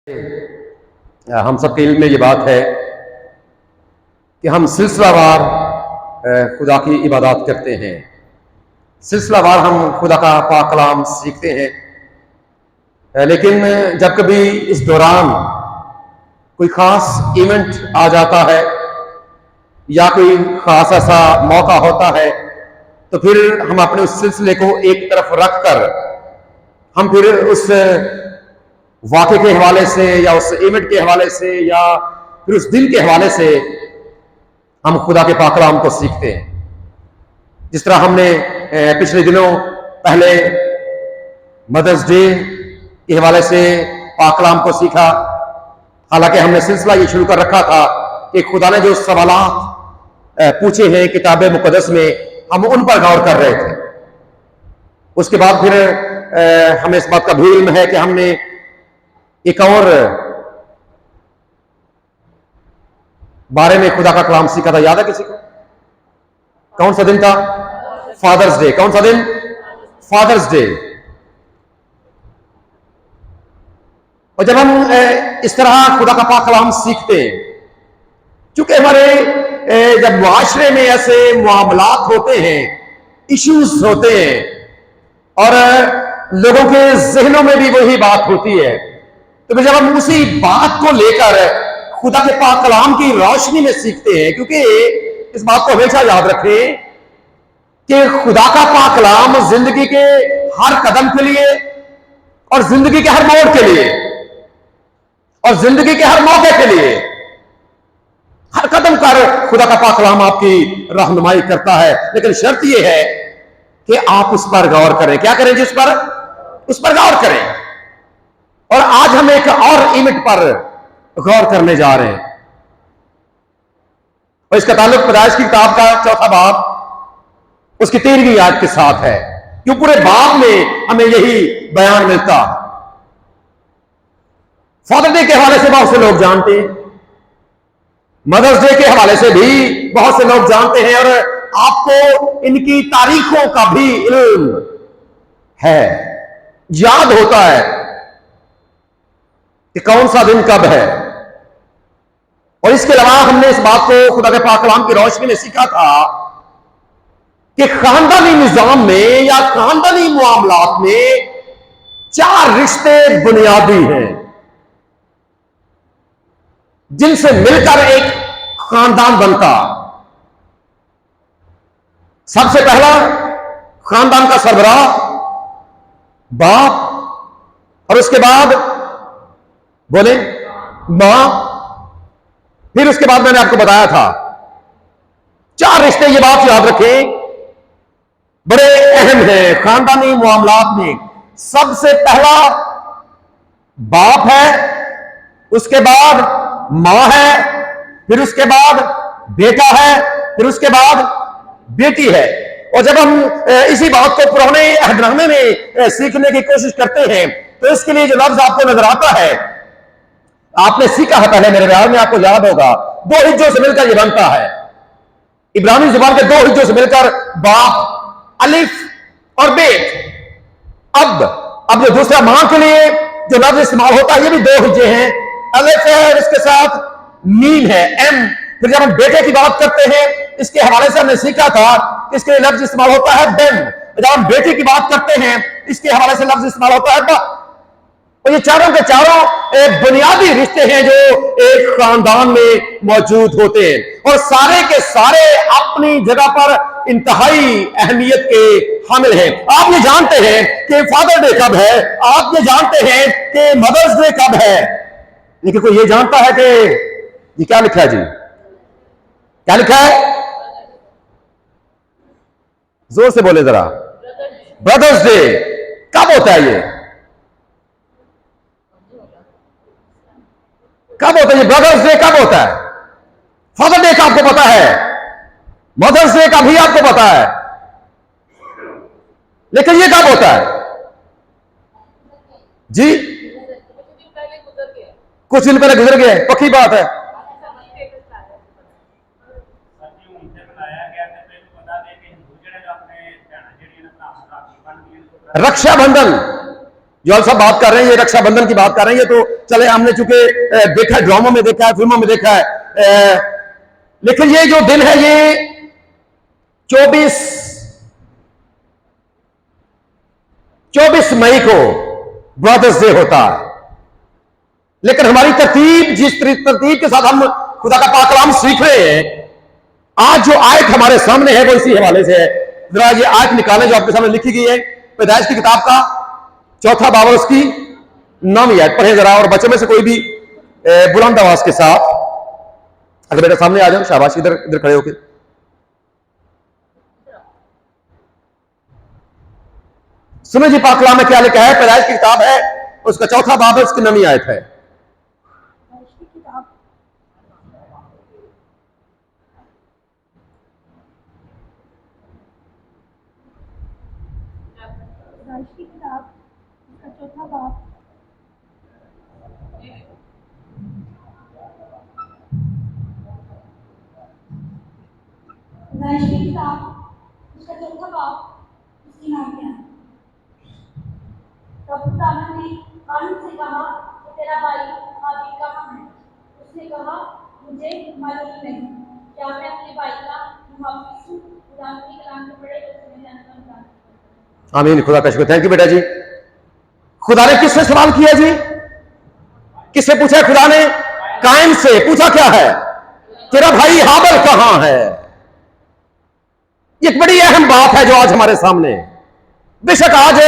हम सबके इल्म में ये बात है कि हम सिलसिलावार खुदा की इबादत करते हैं। सिलसिलावार हम खुदा का पाक कलाम सीखते हैं। लेकिन जब कभी इस दौरान कोई ख़ास इवेंट आ जाता है या कोई ख़ास ऐसा मौका होता है तो फिर हम अपने उस सिलसिले को एक तरफ रख कर हम फिर उस वाक़े के हवाले से या उस इवेंट के हवाले से या फिर उस दिन के हवाले से हम खुदा के पाक कलाम को सीखते हैं। जिस तरह हमने पिछले दिनों पहले मदर्स डे के हवाले से पाक कलाम को सीखा। हालांकि हमने सिलसिला ये शुरू कर रखा था कि खुदा ने जो सवालात पूछे हैं किताब मुकद्दस में हम उन पर गौर कर रहे थे। उसके बाद फिर हमें इस बात का भी इल्म है कि हमने एक और बारे में खुदा का कलाम सीखा था। याद है किसी को? कौन सा दिन था? Father's day. कौन सा दिन? Father's day. और जब हम इस तरह खुदा का पाक कलाम सीखते हैं, चूंकि हमारे जब मुआशरे में ऐसे मामलात होते हैं, इश्यूज होते हैं और लोगों के जहनों में भी वही बात होती है, तो जब हम उसी बात को लेकर खुदा के पाक कलाम की रोशनी में सीखते हैं, क्योंकि इस बात को हमेशा याद रखें कि खुदा का पाक कलाम जिंदगी के हर कदम के लिए और जिंदगी के हर मोड़ के लिए और जिंदगी के हर मौके के लिए हर कदम पर खुदा का पाक कलाम आपकी रहनुमाई करता है। लेकिन शर्त यह है कि आप उस पर गौर करें। क्या करें? जिस पर उस पर गौर करें। और आज हम एक और इवेंट पर गौर करने जा रहे हैं और इसका ताल्लुक पैदाइश की किताब का 4वां बाब उसकी 13वीं आयत के साथ है। क्यों? पूरे बाब में हमें यही बयान मिलता। फादर डे के हवाले से बहुत से लोग जानते हैं, मदर्स डे के हवाले से भी बहुत से लोग जानते हैं और आपको इनकी तारीखों का भी इल्म है, याद होता है कि कौन सा दिन कब है। और इसके अलावा हमने इस बात को खुदा के पाक कलाम की रोशनी में सीखा था कि खानदानी निजाम में या खानदानी मामलात में 4 रिश्ते बुनियादी हैं जिनसे मिलकर एक खानदान बनता। सबसे पहला खानदान का सरबराह बाप और उसके बाद बोले मां। फिर उसके बाद मैंने आपको बताया था 4 रिश्ते। ये बात याद रखें, बड़े अहम हैं खानदानी मामलात में। सबसे पहला बाप है, उसके बाद मां है, फिर उसके बाद बेटा है, फिर उसके बाद बेटी है। और जब हम इसी बात को पुराने अहदनामे में सीखने की कोशिश करते हैं तो इसके लिए जो लफ्ज आपको नजर आता है, आपने सीखा है पहले मेरे ख्याल में, आपको याद होगा, 2 हिज्जों से मिलकर यह बनता है। इब्रानी जुबान के 2 हिज्जों से मिलकर बाप, अलिफ और बेट। अब जो दूसरा मां के लिए जो लफ्ज इस्तेमाल होता है, ये भी 2 हिज्जे हैं। अलिफ है और इसके साथ मीम है, एम। फिर जब हम बेटे की बात करते हैं, इसके हवाले से हमने सीखा था कि इसके लिए लफ्ज इस्तेमाल होता है बेन। जब हम बेटी की बात करते हैं, इसके हवाले से लफ्ज इस्तेमाल होता है बा। और ये चारों के चारों एक बुनियादी रिश्ते हैं जो एक खानदान में मौजूद होते हैं और सारे के सारे अपनी जगह पर इंतहाई अहमियत के हामिल हैं। आप ये जानते हैं कि फादर डे कब है, आप ये जानते हैं कि मदर्स डे कब है, लेकिन कोई ये जानता है कि ये क्या लिखा है जी? क्या लिखा है? जोर से बोले जरा। ब्रदर्स डे कब होता है? ये कब होता है? ये ब्रदर्स डे कब होता है? फादर डे का आपको पता है, मदर्स डे का भी आपको पता है, लेकिन ये कब होता है जी? कुछ दिन पहले गुजर गए, पक्की बात है। रक्षाबंधन जो सब बात कर रहे हैं, ये रक्षाबंधन की बात कर रहे हैं, ये तो चले हमने चूंकि देखा है, ड्रामों में देखा है, फिल्मों में देखा है, लेकिन ये जो दिन है ये 24 मई को ब्रदर्स डे होता है। लेकिन हमारी तरतीब, जिस तरतीब के साथ हम खुदा का पाक कलाम सीख रहे हैं, आज जो आयत हमारे सामने है वो इसी हवाले से है। जरा ये आयत निकालें जो आपके सामने लिखी गई है, पैदाइश की किताब का 4 बाब, उसकी 9वीं आयत पढ़े जरा, और बच्चे में से कोई भी बुलंद आवाज के साथ अगर बेटा सामने आ जाओ, शाबाश, इधर इधर खड़े होकर सुनो जी पाक कलाम में क्या लिखा है। पैदाइश की किताब है, उसका 4 बाब है, उसकी 9वीं आयत है। तब खुदावन ने कानून से कहा कि तेरा भाई हाबिल कहाँ है? उसने कहा, मुझे मालूम नहीं। क्या मैं अपने भाई का मुहाफिज हूँ? खुदावन के कलाम को पढ़े तो समझ आना। आमीन, खुदा का शुक्र। थैंक यू बेटा जी। खुदा ने किससे सवाल किया जी? किससे पूछा खुदा ने? कायन से पूछा। क्या है? तेरा भाई हाबिल कहां है? एक बड़ी अहम बात है जो आज हमारे सामने। बेशक आज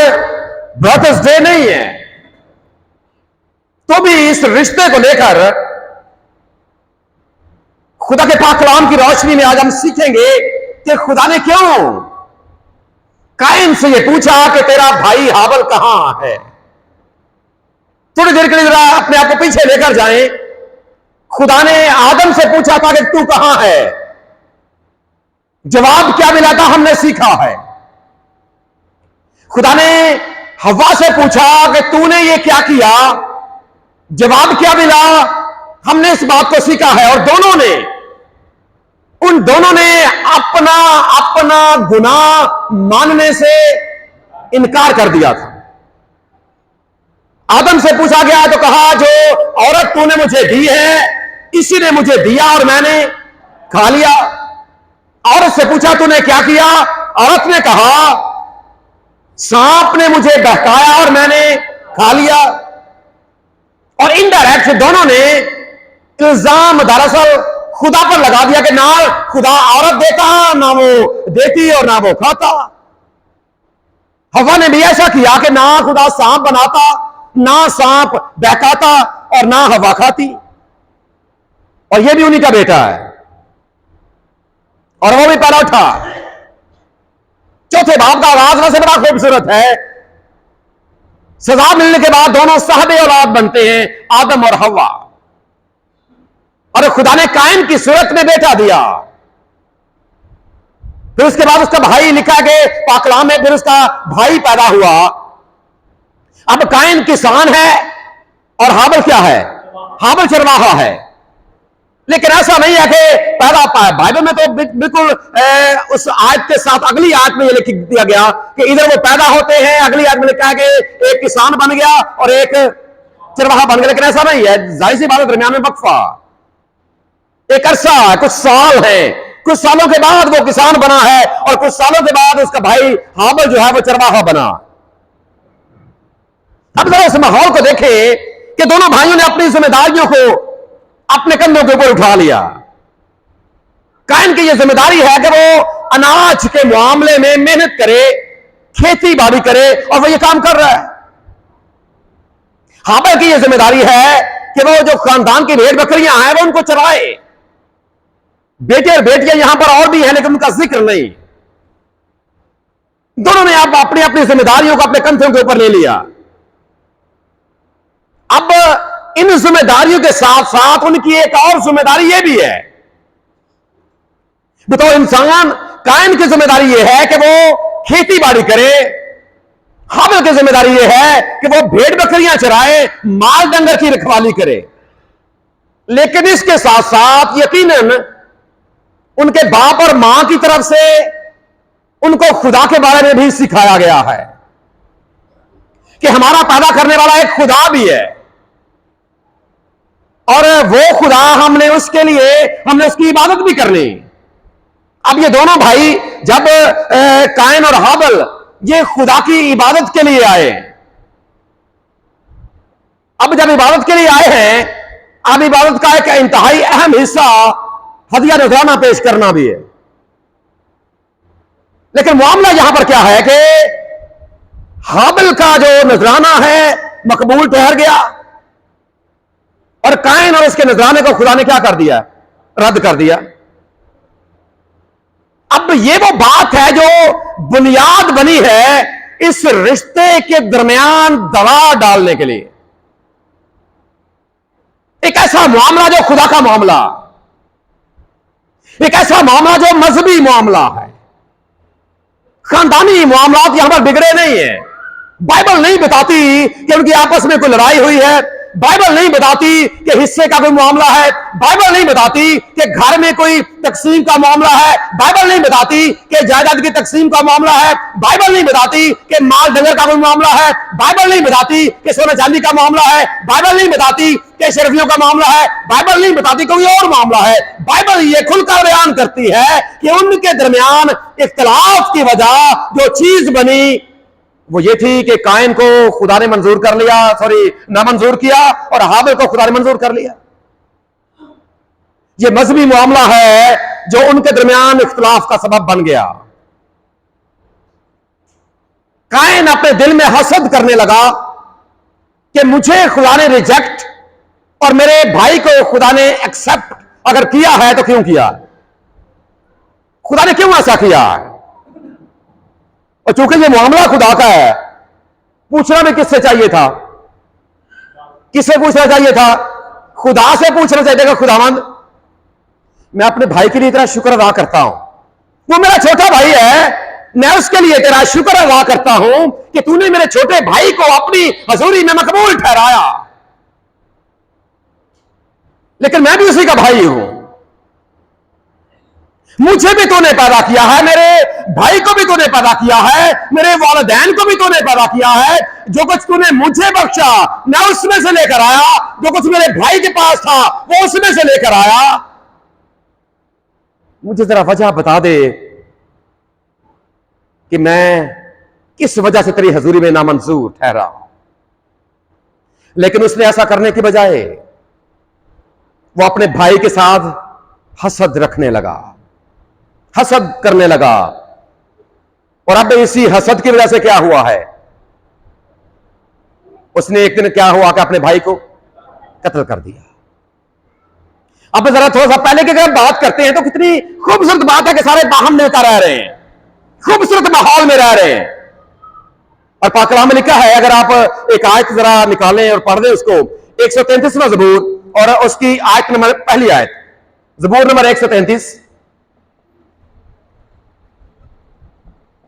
ब्रदर्स डे नहीं है, तो भी इस रिश्ते को लेकर खुदा के पाक कलाम की रोशनी में आज हम सीखेंगे कि खुदा ने क्यों कायन से यह पूछा कि तेरा भाई हाबिल कहां है। थोड़ी देर के लिए जरा अपने आप को पीछे लेकर जाएं। खुदा ने आदम से पूछा था कि तू कहां है? जवाब क्या मिला था हमने सीखा है। खुदा ने हव्वा से पूछा कि तूने ये क्या किया? जवाब क्या मिला? हमने इस बात को सीखा है। और उन दोनों ने अपना अपना गुनाह मानने से इनकार कर दिया था। आदम से पूछा गया तो कहा, जो औरत तूने मुझे दी है इसी ने मुझे दिया और मैंने खा लिया। औरत से पूछा तूने क्या किया? औरत ने कहा, सांप ने मुझे बहकाया और मैंने खा लिया। और इनडायरेक्ट दोनों ने इल्जाम दरअसल खुदा पर लगा दिया कि ना खुदा औरत देता, ना वो देती और ना वो खाता। हवा ने भी ऐसा किया कि ना खुदा सांप बनाता, ना सांप बहकाता और ना हवा खाती। और ये भी उन्हीं का बेटा है और वो भी पैदा उठा। 4 बाब का आगाज वैसे बड़ा खूबसूरत है। सजा मिलने के बाद दोनों साहबे औलाद बनते हैं, आदम और हवा। और खुदा ने कायन की सूरत में बेटा दिया। फिर उसके बाद उसका भाई लिखा के पाक कलाम में, फिर उसका भाई पैदा हुआ। अब कायन किसान है और हाबिल क्या है? हाबिल चरवाहा है। लेकिन ऐसा नहीं है कि पैदा पाया। बाइबल में तो बिल्कुल उस आयत के साथ अगली आयत में यह लिख दिया गया कि इधर वो पैदा होते हैं, अगली आयत में लिखा है कि एक किसान बन गया और एक चरवाहा बन गया। लेकिन ऐसा नहीं है। जाहिर सी बात है, दरमियान में वक्फा, एक अरसा है, कुछ साल है। कुछ सालों के बाद वो किसान बना है और कुछ सालों के बाद उसका भाई हाबिल जो है वो चरवाहा बना। अब जरा उस माहौल को देखें कि दोनों भाइयों ने अपनी जिम्मेदारियों को अपने कंधों के ऊपर उठा लिया। कायन की यह जिम्मेदारी है कि वो अनाज के मामले में मेहनत करे, खेती बाड़ी करे, और वो ये काम कर रहा है। हाबिल की यह जिम्मेदारी है कि वो जो खानदान की भेड़ बकरियां हैं वो उनको चराए। बेटे और बेटियां यहां पर और भी हैं लेकिन उनका जिक्र नहीं। दोनों ने अब अपनी अपनी जिम्मेदारियों को अपने कंधों के ऊपर ले लिया। अब इन जिम्मेदारियों के साथ साथ उनकी एक और जिम्मेदारी यह भी है। बताओ, इंसान कायन की जिम्मेदारी यह है कि वो खेती बाड़ी करे। हाबिल की जिम्मेदारी यह है कि वो भेड़ बकरियां चराए, माल डंगर की रखवाली करे। लेकिन इसके साथ साथ यकीनन उनके बाप और मां की तरफ से उनको खुदा के बारे में भी सिखाया गया है। कि हमारा पैदा करने वाला एक खुदा भी है, और वो खुदा हमने उसकी इबादत भी करनी। अब ये दोनों भाई जब कायन और हाबिल ये खुदा की इबादत के लिए आए, अब जब इबादत के लिए आए हैं, अब इबादत का एक इंतहाई अहम हिस्सा हदिया नजराना पेश करना भी है। लेकिन मामला यहां पर क्या है कि हाबिल का जो नजराना है मकबूल ठहर गया, और कायन और उसके नजराने को खुदा ने क्या कर दिया? रद्द कर दिया। अब ये वो बात है जो बुनियाद बनी है इस रिश्ते के दरमियान दरार डालने के लिए। एक ऐसा मामला जो खुदा का मामला, एक ऐसा मामला जो मजहबी मामला है, खानदानी मामला यहां पर बिगड़े नहीं है। बाइबल नहीं बताती कि उनकी आपस में कोई लड़ाई हुई है, बाइबल नहीं बताती कि हिस्से का कोई मामला है, बाइबल नहीं बताती कि घर में कोई तकसीम का मामला है, बाइबल नहीं बताती कि जायदाद की तकसीम का मामला है, बाइबल नहीं बताती कि माल डंगर का कोई मामला है, बाइबल नहीं बताती कि सोना चांदी का मामला है, बाइबल नहीं बताती कि शर्फियों का मामला है, बाइबल नहीं बताती कोई और मामला है। बाइबल ये खुलकर बयान करती है कि उनके दरमियान इख्तिलाफ की वजह जो चीज बनी वो ये थी कि कायन को खुदा ने मंजूर कर लिया, ना मंजूर किया, और हाबिल को खुदा ने मंजूर कर लिया। ये मजहबी मामला है जो उनके दरमियान इख्तिलाफ का सबब बन गया। कायन अपने दिल में हसद करने लगा कि मुझे खुदा ने रिजेक्ट और मेरे भाई को खुदा ने एक्सेप्ट अगर किया है तो क्यों किया? खुदा ने क्यों ऐसा किया? और चूंकि ये मामला खुदा का है, पूछना भी किससे चाहिए था? किससे पूछना चाहिए था? खुदा से पूछना चाहिए था। खुदावंद, मैं अपने भाई के लिए तेरा शुक्र अदा करता हूं, वो मेरा छोटा भाई है, मैं उसके लिए तेरा शुक्र अदा करता हूं कि तूने मेरे छोटे भाई को अपनी हजूरी में मकबूल ठहराया, लेकिन मैं भी उसी का भाई हूं। मुझे भी तूने पैदा किया है, मेरे भाई को भी तूने पैदा किया है, मेरे वालिदैन को भी तूने पैदा किया है। जो कुछ तूने मुझे बख्शा मैं उसमें से लेकर आया, जो कुछ मेरे भाई के पास था वो उसमें से लेकर आया। मुझे जरा वजह बता दे कि मैं किस वजह से तेरी हजूरी में नामंजूर ठहरा। लेकिन उसने ऐसा करने की बजाय वो अपने भाई के साथ हसद रखने लगा, हसद करने लगा। और अब इसी हसद की वजह से क्या हुआ है? उसने एक दिन क्या हुआ कि अपने भाई को कत्ल कर दिया। अब जरा थोड़ा सा पहले की अगर बात करते हैं तो कितनी खूबसूरत बात है कि सारे बाहम मिलकर रह रहे हैं, खूबसूरत माहौल में रह रहे हैं। और पाक कलाम में लिखा है, अगर आप एक आयत जरा निकालें और पढ़ दें उसको, 133वां ज़बूर और उसकी आयत नंबर, पहली आयत, ज़बूर नंबर 133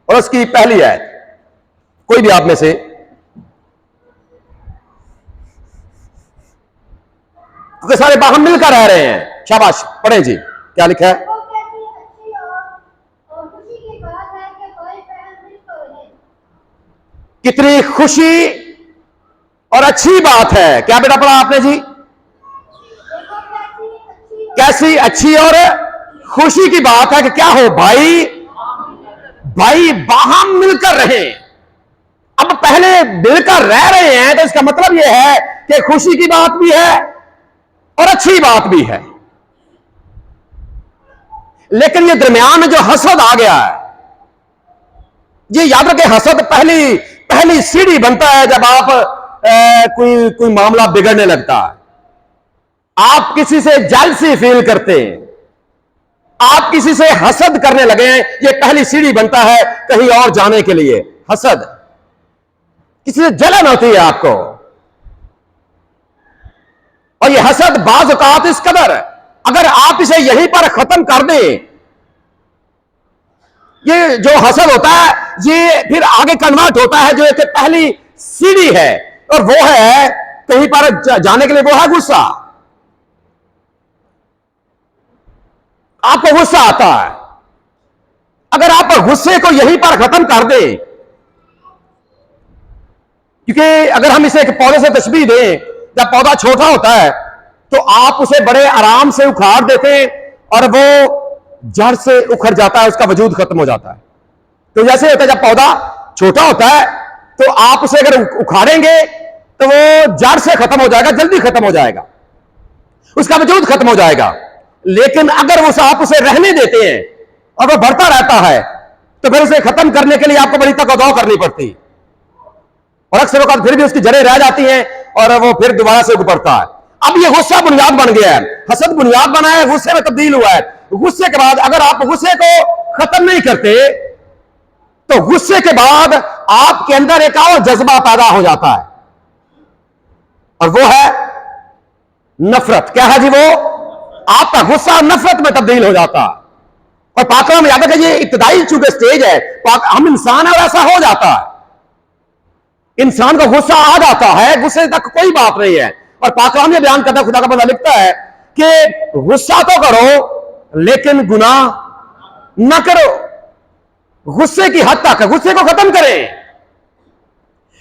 और उसकी पहली आयत। कोई भी आप में से, क्योंकि सारे बाहम मिलकर रह रहे हैं। शाबाश, पढ़ें जी, क्या लिखा है? कितनी खुशी और अच्छी बात है। क्या बेटा पढ़ा आपने जी? कैसी अच्छी और खुशी की बात है कि क्या हो भाई, भाई बाहम मिलकर रहे। अब पहले मिलकर रह रहे हैं तो इसका मतलब यह है कि खुशी की बात भी है और अच्छी बात भी है। लेकिन ये दरमियान में जो हसद आ गया है, ये याद रखें, हसद पहली सीढ़ी बनता है जब आप कोई मामला बिगड़ने लगता है। आप किसी से जेलसी फील करते हैं, आप किसी से हसद करने लगे हैं, ये पहली सीढ़ी बनता है कहीं और जाने के लिए। हसद, किसी से जलन होती है आपको, और ये हसद बाज़ औक़ात इस कदर, अगर आप इसे यहीं पर खत्म कर दें, ये जो हसद होता है ये फिर आगे कन्वर्ट होता है जो एक पहली सीढ़ी है, और वो है कहीं पर जाने के लिए, वो है गुस्सा। आपको गुस्सा आता है, अगर आप गुस्से को यहीं पर खत्म कर दें क्योंकि अगर हम इसे एक पौधे से तशबीह दें, जब पौधा छोटा होता है तो आप उसे बड़े आराम से उखाड़ देते हैं और वो जड़ से उखड़ जाता है, उसका वजूद खत्म हो जाता है। तो जैसे होता है जब पौधा छोटा होता है तो आप उसे अगर उखाड़ेंगे तो वो जड़ से खत्म हो जाएगा, जल्दी खत्म हो जाएगा, उसका वजूद खत्म हो जाएगा। लेकिन अगर आप उसे रहने देते हैं और वो बढ़ता रहता है तो फिर उसे खत्म करने के लिए आपको बड़ी तकदौ करनी पड़ती, और अक्सर वक्त फिर भी उसकी जड़ें रह जाती हैं और वो फिर दोबारा से उग पड़ता है। अब ये गुस्सा बुनियाद बन गया है, हसद बुनियाद बना है, गुस्से में तब्दील हुआ है। गुस्से के बाद अगर आप गुस्से को खत्म नहीं करते तो गुस्से के बाद आपके अंदर एक और जज्बा पैदा हो जाता है, और वो है नफरत। क्या है जी? वो आपका गुस्सा नफरत में तब्दील हो जाता है। और पाकलाम याद है कि ये इब्तदाई चूंकि स्टेज है, हम इंसान है और ऐसा हो जाता है, इंसान को गुस्सा आ जाता है, गुस्से तक कोई बात नहीं है। और पाकलाम ये बयान करता है, खुदा का बंदा लिखता है कि गुस्सा तो करो लेकिन गुनाह ना करो। गुस्से की हद तक गुस्से को खत्म करें,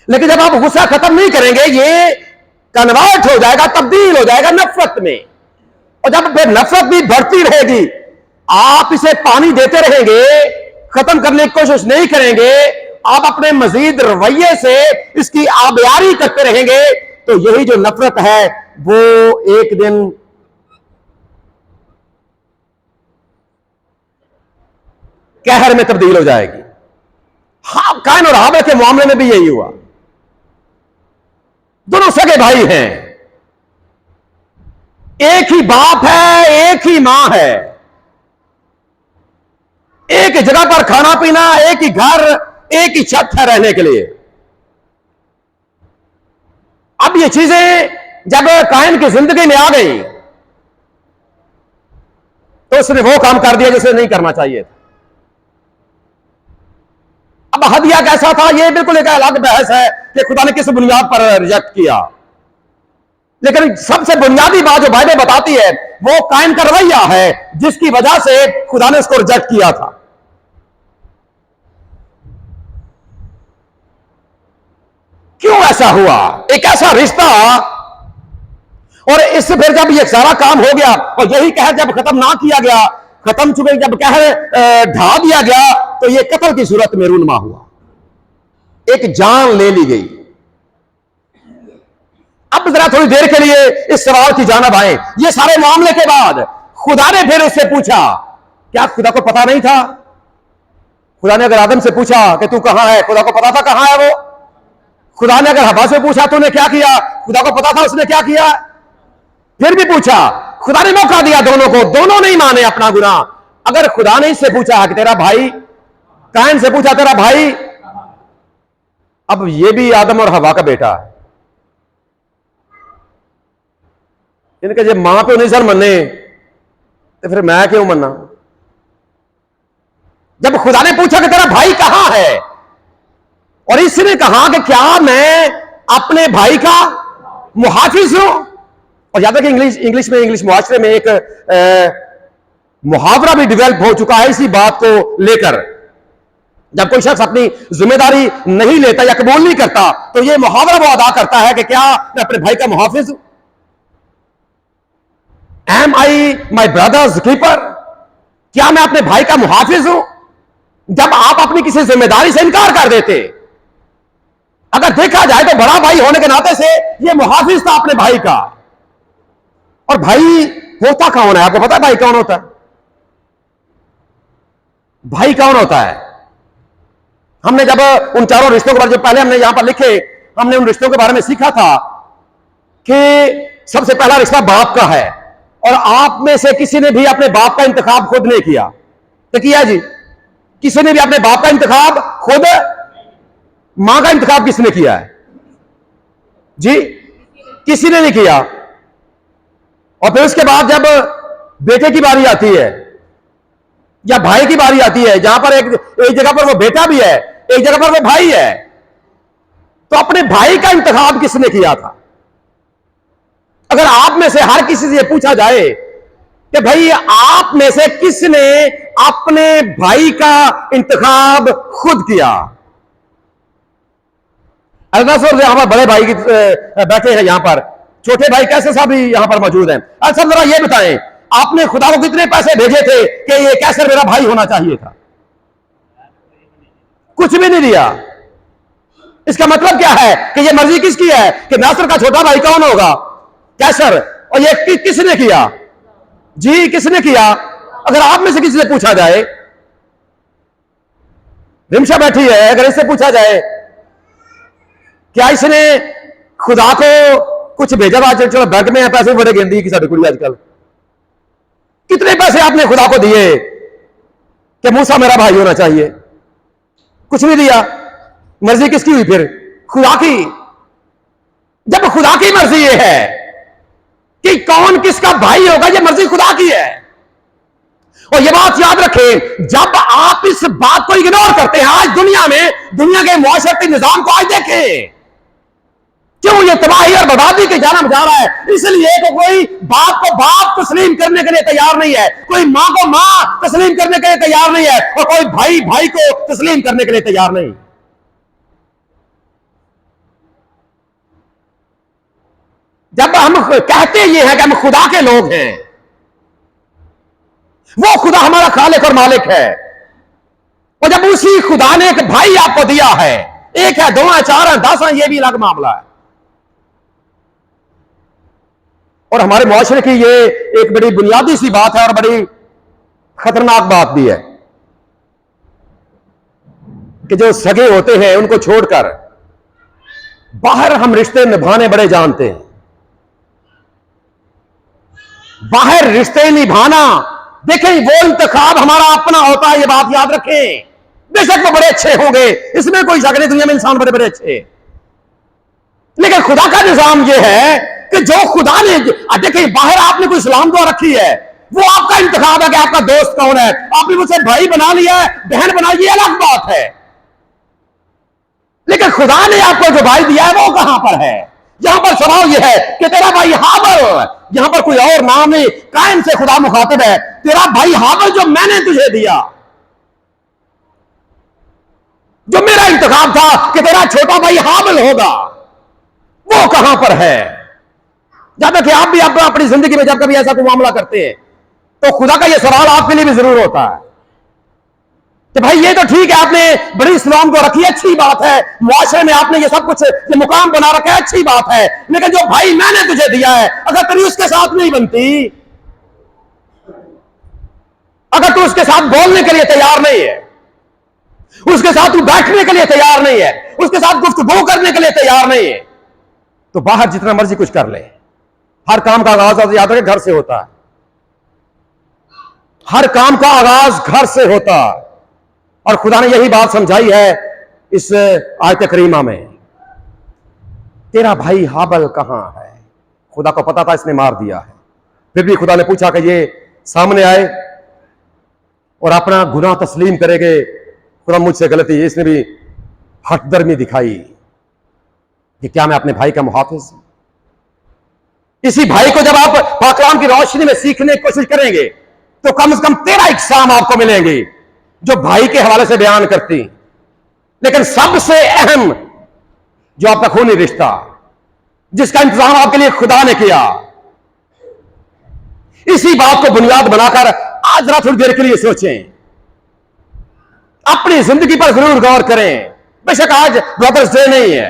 लेकिन जब आप गुस्सा खत्म नहीं करेंगे ये कन्वर्ट हो जाएगा, तब्दील हो जाएगा नफरत में। और जब फिर नफरत भी बढ़ती रहेगी, आप इसे पानी देते रहेंगे, खत्म करने की कोशिश नहीं करेंगे, आप अपने मजीद रवैये से इसकी आबियारी करते रहेंगे, तो यही जो नफरत है वो एक दिन कहर में तब्दील हो जाएगी। हाँ, कायन और हाबिल के मामले में भी यही हुआ। दोनों सगे भाई हैं, एक ही बाप है, एक ही मां है, एक ही जगह पर खाना पीना, एक ही घर, एक ही छत है रहने के लिए। अब ये चीजें जब कायन की जिंदगी में आ गई तो उसने वो काम कर दिया जिसे नहीं करना चाहिए था। अब हदिया कैसा था, ये बिल्कुल एक अलग बहस है कि खुदा ने किस बुनियाद पर रिजेक्ट किया। लेकिन सबसे बुनियादी बात जो बाइबल बताती है वो कायन का रवैया है जिसकी वजह से खुदा ने उसको रिजेक्ट किया था। क्यों ऐसा हुआ? एक ऐसा रिश्ता, और इससे फिर जब ये सारा काम हो गया और यही कहर जब खत्म ना किया गया, खत्म चुके जब कहर ढा दिया गया, तो ये कत्ल की सूरत में रूनमा हुआ, एक जान ले ली गई। अब जरा थोड़ी देर के लिए इस सवाल की जानिब आए। ये सारे मामले के बाद खुदा ने फिर उससे पूछा, क्या खुदा को पता नहीं था? खुदा ने अगर आदम से पूछा कि तू कहां है, खुदा को पता था कहां है वो। खुदा ने अगर हवा से पूछा तूने क्या किया, खुदा को पता था उसने क्या किया। फिर भी पूछा, खुदा ने मौका दिया दोनों को, दोनों नहीं माने अपना गुनाह। अगर खुदा ने इससे पूछा कि तेरा भाई, कायन से पूछा तेरा भाई, अब ये भी आदम और हवा का बेटा है, इनके जब मां पे नहीं सर मन्ने तो फिर मैं क्यों मन्ना। जब खुदा ने पूछा कि तेरा भाई कहां है, और इसने कहा कि क्या मैं अपने भाई का मुहाफिज हूं। और याद है कि इंग्लिश में, इंग्लिश मुआशरे में एक मुहावरा भी डेवलप हो चुका है इसी बात को लेकर। जब कोई शख्स अपनी जिम्मेदारी नहीं लेता या कबूल नहीं करता तो यह मुहावरा वो अदा करता है कि क्या मैं अपने भाई का मुहाफिज हूं। एम आई माई ब्रदर्स कीपर, क्या मैं अपने भाई का मुहाफिज हूं। जब आप अपनी किसी जिम्मेदारी से इनकार कर देते, अगर देखा जाए तो बड़ा भाई होने के नाते से यह मुहाफिज था अपने भाई का। और भाई होता कौन है? आपको पता है भाई कौन होता है? भाई कौन होता है? हमने जब उन चारों रिश्तों के बारे में जो पहले हमने यहां पर लिखे, हमने उन रिश्तों के बारे में सीखा था कि सबसे पहला रिश्ता बाप का है। और आप में से किसी ने भी अपने बाप का इंतखाब खुद नहीं किया, तो किया जी? किसी ने भी अपने बाप का इंतखाब खुद, मां का इंतखाब किसने किया है जी? किसी ने नहीं किया। और फिर उसके बाद जब बेटे की बारी आती है या भाई की बारी आती है, जहां पर एक जगह पर वो बेटा भी है, एक जगह पर वो भाई है, तो अपने भाई का इंतखाब किसने किया था? अगर आप में से हर किसी से पूछा जाए कि भाई आप में से किसने अपने भाई का इंतखाब खुद किया, अलनासर यहां पर बड़े भाई की बैठे हैं, यहां पर छोटे भाई कैसर साहब भी यहां पर मौजूद हैं। अच्छा जरा ये बताएं, आपने खुदा को कितने पैसे भेजे थे कि ये कैसर मेरा भाई होना चाहिए था? कुछ भी नहीं दिया। इसका मतलब क्या है कि ये मर्जी किसकी है कि नासर का छोटा भाई कौन होगा? कैसर। और ये किसने किया जी? किसने किया? अगर आप में से किसी से पूछा जाए, रिमशा बैठी है, अगर इससे पूछा जाए क्या इसने खुदा को कुछ भेजा था? चलो बैंक में है, पैसे बड़े गेंदी की साड़ी कुड़ी आजकल। कितने पैसे आपने खुदा को दिए कि मूसा मेरा भाई होना चाहिए? कुछ नहीं दिया। मर्जी किसकी हुई फिर? खुदा की। जब खुदा की मर्जी ये है कि कौन किसका भाई होगा, ये मर्जी खुदा की है। और ये बात याद रखें, जब आप इस बात को इग्नोर करते हैं, आज दुनिया में, दुनिया के मुआशरती निजाम को आज देखें, क्यों ये तबाही और बर्बादी के जानम जा रहा है। इसलिए कि कोई बाप को बाप तस्लीम करने के लिए तैयार नहीं है, कोई मां को मां तस्लीम करने के लिए तैयार नहीं है, और कोई भाई भाई को तस्लीम करने के लिए तैयार नहीं। जब हम कहते ये हैं कि हम खुदा के लोग हैं, वो खुदा हमारा खालिक और मालिक है, और जब उसी खुदा ने एक भाई आपको दिया है, एक है, दो है, चार है, 10 है, ये भी अलग मामला है। और हमारे मुआशरे की ये एक बड़ी बुनियादी सी बात है और बड़ी खतरनाक बात भी है कि जो सगे होते हैं उनको छोड़कर बाहर हम रिश्ते निभाने बड़े जानते हैं। बाहर रिश्ते निभाना, देखें, वो इंतखाब हमारा अपना होता है, ये बात याद रखें। बेशक वो बड़े अच्छे होंगे, इसमें कोई शक नहीं, दुनिया में इंसान बड़े बड़े अच्छे, लेकिन खुदा का निजाम ये है कि जो खुदा ने, देखिए, बाहर आपने कोई सलाम दुआ रखी है, वो आपका इंतखाब है कि आपका दोस्त कौन है। आपने मुझसे भाई बना लिया है, बहन बना लिया, अलग बात है, लेकिन खुदा ने आपको जो भाई दिया है वो कहां पर है? यहां पर सवाल यह है कि तेरा भाई हाबिल, यहां पर कोई और नाम नहीं, कायम से खुदा मुखातिब है, तेरा भाई हाबिल जो मैंने तुझे दिया, जो मेरा इंतखाब था कि तेरा छोटा भाई हाबिल होगा, वो कहां पर है? जब तक आप भी अपनी जिंदगी में जब कभी ऐसा कोई मामला करते हैं तो खुदा का यह सवाल आपके लिए भी जरूर होता है कि भाई ये तो ठीक है, आपने बड़ी इस्लाम को रखी, अच्छी बात है, मुआशरे में आपने ये सब कुछ ये मुकाम बना रखा है, अच्छी बात है, लेकिन जो भाई मैंने तुझे दिया है, अगर तेरी उसके साथ नहीं बनती, अगर तू उसके साथ बोलने के लिए तैयार नहीं है, उसके साथ तू बैठने के लिए तैयार नहीं है, उसके साथ गुफ्तगू करने के लिए तैयार नहीं है, तो बाहर जितना मर्जी कुछ कर ले। हर काम का आगाज याद रखे घर से होता है, हर काम का आगाज घर से होता है, और खुदा ने यही बात समझाई है इस आयत करीमा में। तेरा भाई हाबिल कहां है? खुदा को पता था इसने मार दिया है, फिर भी खुदा ने पूछा कि ये सामने आए और अपना गुनाह तस्लीम करेंगे। खुदा मुझसे गलती, इसने भी हठधर्मी दिखाई कि क्या मैं अपने भाई का मुहाफिज? इसी भाई को जब आप पाकलाम की रोशनी में सीखने की कोशिश करेंगे तो कम से कम 13 इकसाम आपको मिलेंगे जो भाई के हवाले से बयान करती, लेकिन सबसे अहम जो आपका खूनी रिश्ता, जिसका इंतजाम आपके लिए खुदा ने किया, इसी बात को बुनियाद बनाकर आज जरा थोड़ी देर के लिए सोचें, अपनी जिंदगी पर जरूर गौर करें। बेशक आज ब्रदर्स डे नहीं है,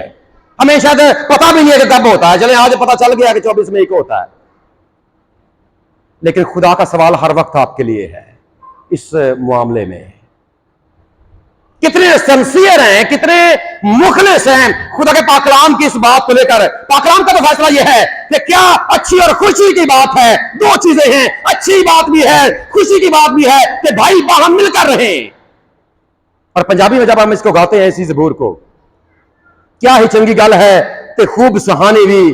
हमें शायद पता भी नहीं है कि कब होता है, चले आज पता चल गया कि 24 मई को होता है, लेकिन खुदा का सवाल हर वक्त आपके लिए है इस मामले में। कितने सिंसियर हैं, कितने मुखलिस हैं खुदा के पाकलाम की इस बात को लेकर। पाकलाम का तो फैसला यह है कि क्या अच्छी और खुशी की बात है, दो चीजें हैं, अच्छी बात भी है, खुशी की बात भी है कि भाई बाहम मिलकर रहें। और पंजाबी में जब हम इसको गाते हैं इसी ज़बूर को, क्या ही चंगी गल है कि खूब सुहानी भी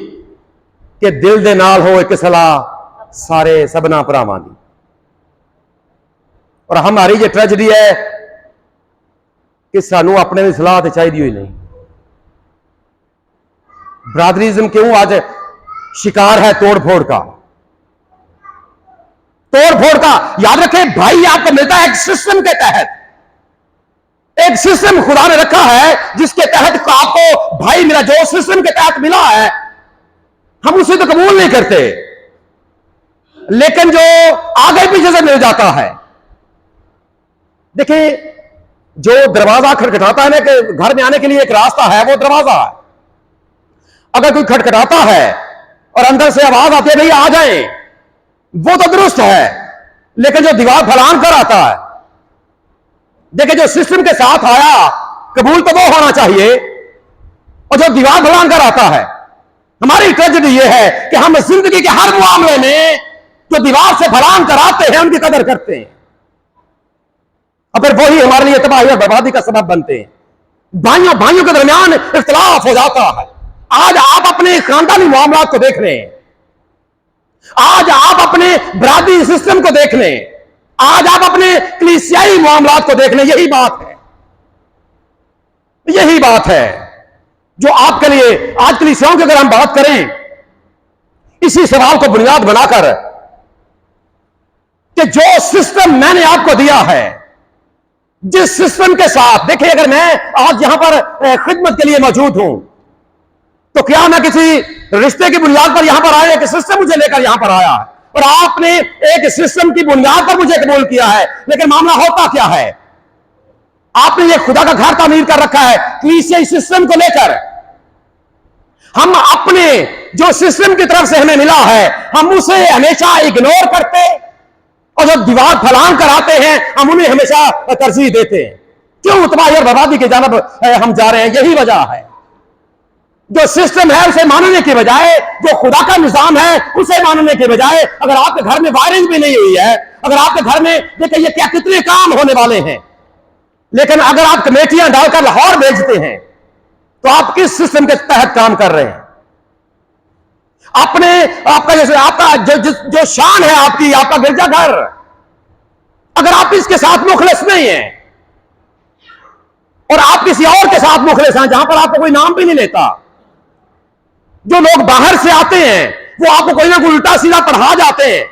कि दिल दे नाल हो एक सलाह सारे सबना भरावां दी। और हमारी ये ट्रेजेडी है कि सानू अपने भी सलाह तो चाहिए हुई नहीं। ब्रादरीज्म क्यों आज शिकार है तोड़ फोड़ का? तोड़ फोड़ का याद रखें, भाई आपको मिलता है एक सिस्टम के तहत, एक सिस्टम खुदा ने रखा है जिसके तहत आपको भाई मेरा जो सिस्टम के तहत मिला है, हम उसे तो कबूल नहीं करते, लेकिन जो आगे पीछे से मिल जाता है। देखिए, जो दरवाजा खटखटाता है ना कि घर में आने के लिए एक रास्ता है, वो दरवाजा है। अगर कोई खटखटाता है और अंदर से आवाज आती है भैया आ जाए, वो तो दुरुस्त है, लेकिन जो दीवार फलांग कर आता है, देखिए जो सिस्टम के साथ आया कबूल तो वो होना चाहिए, और जो दीवार फलांग कर आता है, हमारी ट्रेजेडी ये है कि हम जिंदगी के हर मामले में जो दीवार से फलांग कराते हैं उनकी कदर करते हैं, और फिर वही हमारे लिए तबाही और बर्बादी का सबब बनते हैं। भाइयों भाइयों के दरमियान इख्तिलाफ हो जाता है। आज आप अपने खानदानी मामलात को देख लें, आज आप अपने बरादरी सिस्टम को देख लें, आज आप अपने कलीसियाई मामलात को देख लें। यही बात है, यही बात है जो आपके लिए आज कलीसियाओं की अगर हम बात करें, इसी सवाल को बुनियाद बनाकर कि जो सिस्टम मैंने आपको दिया है, जिस सिस्टम के साथ, देखिए अगर मैं आज यहां पर खिदमत के लिए मौजूद हूं, तो क्या मैं किसी रिश्ते की बुनियाद पर यहां पर आया कि सिस्टम मुझे लेकर यहां पर आया है और आपने एक सिस्टम की बुनियाद पर मुझे कबूल किया है। लेकिन मामला होता क्या है, आपने ये खुदा का घर तामीर कर रखा है कलीसियाई सिस्टम को लेकर। हम अपने जो सिस्टम की तरफ से हमें मिला है, हम उसे हमेशा इग्नोर करते, और जब दीवार फलांग कर आते हैं हम उन्हें हमेशा तरजीह देते हैं। क्यों तबाही और बर्बादी की जानब हम जा रहे हैं? यही वजह है। जो सिस्टम है उसे मानने के बजाय, जो खुदा का निजाम है उसे मानने के बजाय, अगर आपके घर में वायरिंग भी नहीं हुई है, अगर आपके घर में देखिए ये क्या कितने काम होने वाले हैं, लेकिन अगर आप कमेटियां डालकर लाहौर भेजते हैं, तो आप किस सिस्टम के तहत काम कर रहे हैं? अपने आपका जैसे आपका जो शान है आपकी, आपका गिरजाघर, अगर आप इसके साथ मुखलिस नहीं है और आप किसी और के साथ मुखलिस हैं जहां पर आपको कोई नाम भी नहीं लेता, जो लोग बाहर से आते हैं वो आपको कोई ना कोई उल्टा सीधा पढ़ा जाते हैं,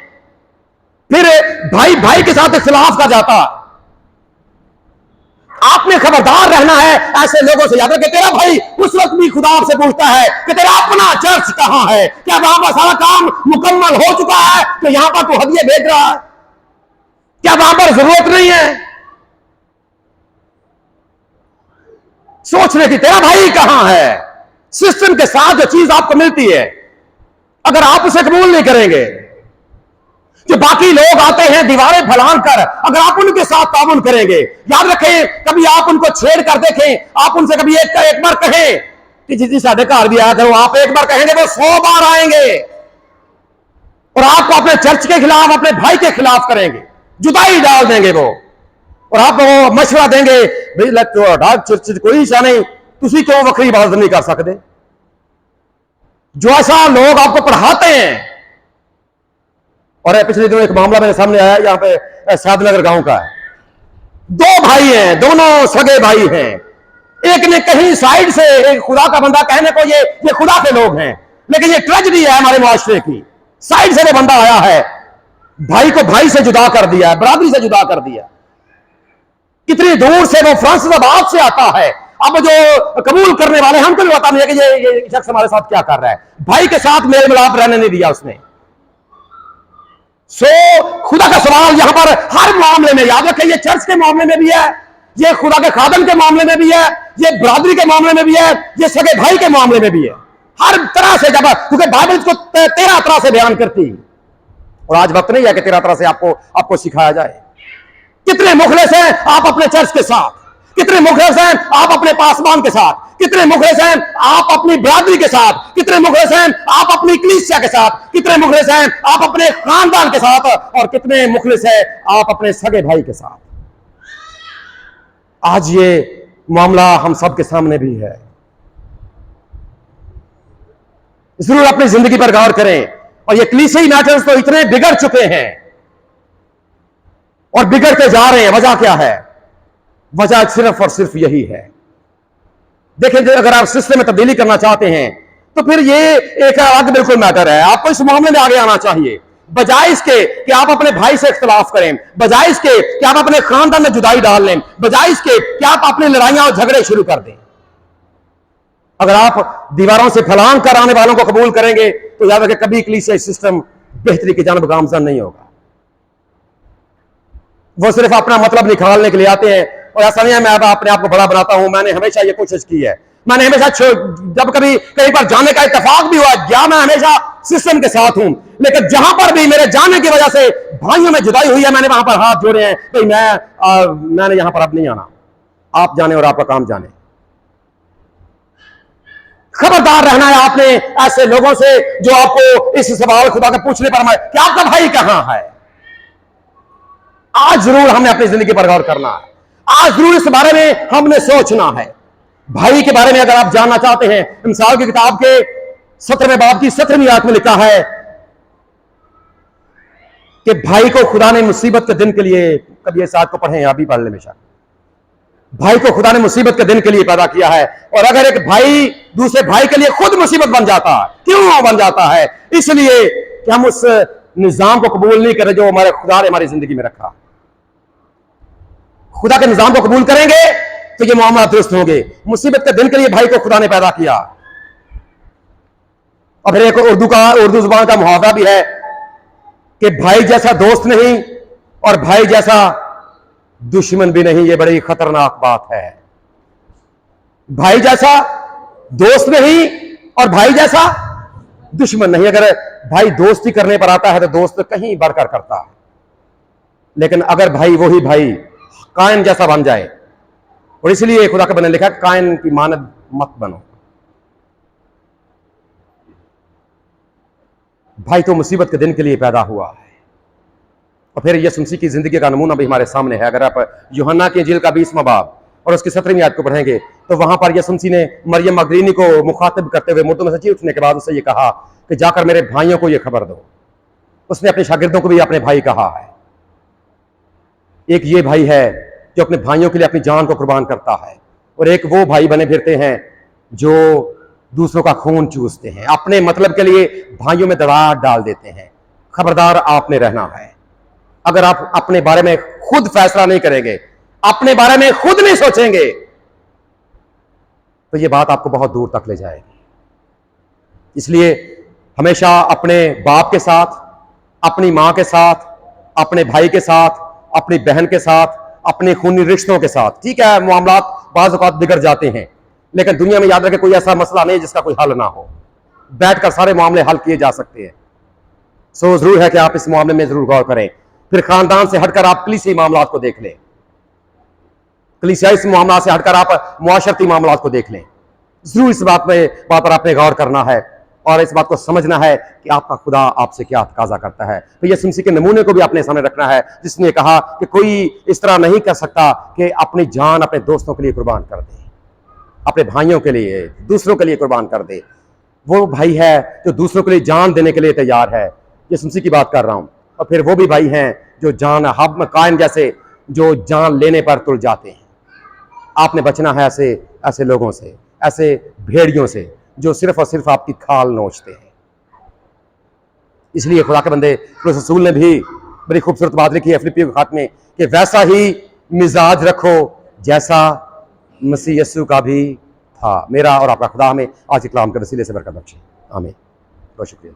फिर भाई भाई के साथ इख्तिलाफ कर जाता। आपने खबरदार रहना है ऐसे लोगों से। याद रखे, तेरा भाई उस वक्त भी खुदा आपसे पूछता है कि तेरा अपना चर्च कहां है, क्या वहां पर सारा काम मुकम्मल हो चुका है तो यहां पर तू हदिये भेज रहा है, क्या वहां पर जरूरत नहीं है सोचने की तेरा भाई कहां है? सिस्टम के साथ जो चीज आपको मिलती है, अगर आप उसे कबूल नहीं करेंगे, जो बाकी लोग आते हैं दीवारें फलांग कर, अगर आप उनके साथ ताउन करेंगे, याद रखें कभी आप उनको छेड़ कर देखें, आप उनसे कभी एक बार कहें कि जी साढ़े घर भी आया करो, आप एक बार कहेंगे वो 100 बार आएंगे और आपको अपने चर्च के खिलाफ, अपने भाई के खिलाफ करेंगे, जुदाई डाल देंगे वो, और आप वो मशवरा देंगे भाई चर्च कोई सा नहीं, तुसी क्यों वक्री इबादत नहीं कर सकते? जो ऐसा लोग आपको पढ़ाते हैं। और पिछले दिनों एक मामला मेरे सामने आया, यहां पे सादनगर गांव का है, 2 भाई हैं, दोनों सगे भाई हैं, एक ने कहीं साइड से, एक खुदा का बंदा कहने को ये खुदा के लोग हैं, लेकिन ये ट्रेजेडी है हमारे मुआशरे की, साइड से वो बंदा आया है, भाई को भाई से जुदा कर दिया, बरादरी से जुदा कर दिया, कितनी दूर से वो फ्रांसिसाबाद से आता है। अब जो कबूल करने वाले हमको भी पता नहीं है कि ये शख्स हमारे साथ क्या कर रहा है, भाई के साथ मेल मिलाप रहने नहीं दिया उसने। खुदा का सवाल यहां पर हर मामले में, याद रखें, ये चर्च के मामले में भी है, ये खुदा के खादम के मामले में भी है, ये बरादरी के मामले में भी है, ये सगे भाई के मामले में भी है, हर तरह से। जब क्योंकि बाइबल इसको 13 तरह से बयान करती है, और आज वक्त नहीं है कि 13 तरह से आपको सिखाया जाए। कितने मुखलिस हैं आप अपने चर्च के साथ, कितने मुखलिस हैं आप अपने पासबान के साथ, कितने मुखलिस हैं आप अपनी बरादरी के साथ, कितने मुखलिस हैं आप अपनी कलीसिया के साथ, कितने मुखलिस हैं आप अपने खानदान के साथ, और कितने मुखलिस हैं आप अपने सगे भाई के साथ। आज ये मामला हम सबके सामने भी है। जरूर अपनी जिंदगी पर गौर करें। और ये कलीसियाई मैटर्स तो इतने बिगड़ चुके हैं और बिगड़ते जा रहे हैं। वजह क्या है? वजह सिर्फ और सिर्फ यही है। देखें, अगर आप सिस्टम में तब्दीली करना चाहते हैं तो फिर ये एक अलग बिल्कुल मैटर है, आपको इस मामले में आगे आना चाहिए। बजाय इसके कि आप अपने भाई से इख्तलाफ करें, बजाय इसके कि आप अपने खानदान में जुदाई डाल लें, बजाय इसके कि आप अपनी लड़ाइयां और झगड़े शुरू कर दें। अगर आप दीवारों से फलांग कर आने वालों को कबूल करेंगे तो याद रखें कभी कलीसिया सिस्टम बेहतरी की जानब गामजन नहीं होगा। वो सिर्फ अपना मतलब निकालने के लिए आते हैं, और ऐसा नहीं है मैं अपने आप को बड़ा बनाता हूं। मैंने हमेशा ये कोशिश की है, मैंने हमेशा जब कभी कहीं पर जाने का इत्तेफाक भी हुआ गया, मैं हमेशा सिस्टम के साथ हूं। लेकिन जहां पर भी मेरे जाने की वजह से भाइयों में जुदाई हुई है, मैंने वहां पर हाथ जोड़े हैं कि मैंने यहां पर अब नहीं आना, आप जाने और आपका काम जाने। खबरदार रहना है आपने ऐसे लोगों से जो आपको इस सवाल खुदा के पूछने पर कि आपका भाई कहां है। आज जरूर हमने अपनी जिंदगी पर गौर करना है, आज जरूर इस बारे में हमने सोचना है। भाई के बारे में अगर आप जानना चाहते हैं, मिसाल की किताब के 17वें बाब की 17वीं आयत में लिखा है कि भाई को खुदा ने मुसीबत के दिन के लिए, कभी इस आयत को पढ़ें, अभी पढ़ ले बेशक, भाई को खुदा ने मुसीबत के दिन के लिए पैदा किया है। और अगर एक भाई दूसरे भाई के लिए खुद मुसीबत बन जाता है, क्यों बन जाता है? इसलिए कि हम उस निजाम को कबूल नहीं करें जो हमारे खुदा ने हमारी जिंदगी में रखा। खुदा के निजाम को कबूल करेंगे तो ये मामला दुरुस्त होंगे। मुसीबत के दिन के लिए भाई को खुदा ने पैदा किया। और फिर एक उर्दू जुबान का मुहावरा भी है कि भाई जैसा दोस्त नहीं और भाई जैसा दुश्मन भी नहीं। ये बड़ी खतरनाक बात है। भाई जैसा दोस्त नहीं और भाई जैसा दुश्मन नहीं। अगर भाई दोस्ती करने पर आता है तो दोस्त कहीं बढ़कर करता है, लेकिन अगर भाई वही भाई कायन जैसा बन जाए, और इसलिए खुदा के बने लिखा कायन की मानद मत बनो। भाई तो मुसीबत के दिन के लिए पैदा हुआ है। और फिर यीशु मसीह की जिंदगी का नमूना भी हमारे सामने है। अगर आप यूहन्ना की इंजील का 20वां बाब और उसकी 17वीं आयत को पढ़ेंगे तो वहां पर यीशु मसीह ने मरियम मगदलीनी को मुखातिब करते हुए मुर्दों में से जी उठने के बाद उससे ये कहा कि जाकर मेरे भाइयों को ये खबर दो। उसने अपने शागिर्दों को भी अपने भाई कहा है। एक ये भाई है जो अपने भाइयों के लिए अपनी जान को कुर्बान करता है, और एक वो भाई बने फिरते हैं जो दूसरों का खून चूसते हैं, अपने मतलब के लिए भाइयों में दरार डाल देते हैं। खबरदार आपने रहना है। अगर आप अपने बारे में खुद फैसला नहीं करेंगे, अपने बारे में खुद नहीं सोचेंगे, तो यह बात आपको बहुत दूर तक ले जाएगी। इसलिए हमेशा अपने बाप के साथ, अपनी मां के साथ, अपने भाई के साथ, अपनी बहन के साथ, अपने खूनी रिश्तों के साथ, ठीक है मामलात बाज़ औक़ात बिगड़ जाते हैं, लेकिन दुनिया में याद रखें कोई ऐसा मसला नहीं जिसका कोई हल ना हो। बैठकर सारे मामले हल किए जा सकते हैं। सो जरूर है कि आप इस मामले में जरूर गौर करें। फिर खानदान से हटकर आप कलीसियाई मामलात को देख लें, कलीसियाई मामलात से हटकर आप मुआशरती मामलात को देख लें। जरूर इस बात पर आपने गौर करना है और इस बात को समझना है कि आपका खुदा आपसे क्या तकाजा करता है। तो यीशु मसीह के नमूने को भी अपने सामने रखना है, जिसने कहा कि कोई इस तरह नहीं कर सकता कि अपनी जान अपने दोस्तों के लिए कुर्बान कर दे, अपने भाइयों के लिए, दूसरों के लिए कुर्बान कर दे। वो भाई है जो दूसरों के लिए जान देने के लिए तैयार है। यीशु मसीह की बात कर रहा हूं। और फिर वो भी भाई हैं जो जान हम कायन जैसे जो जान लेने पर तुल जाते हैं। आपने बचना है ऐसे लोगों से, ऐसे भेड़ियों से जो सिर्फ और सिर्फ आपकी खाल नोचते हैं। इसलिए खुदा के बंदे रसूल ने भी बड़ी खूबसूरत बात लिखी है फिलिपियों के खात में कि वैसा ही मिजाज रखो जैसा मसीह यीशु का भी था। मेरा और आपका खुदा हमें आज के कलाम के वसीले से बरकत बख्शे। आमीन। बहुत शुक्रिया।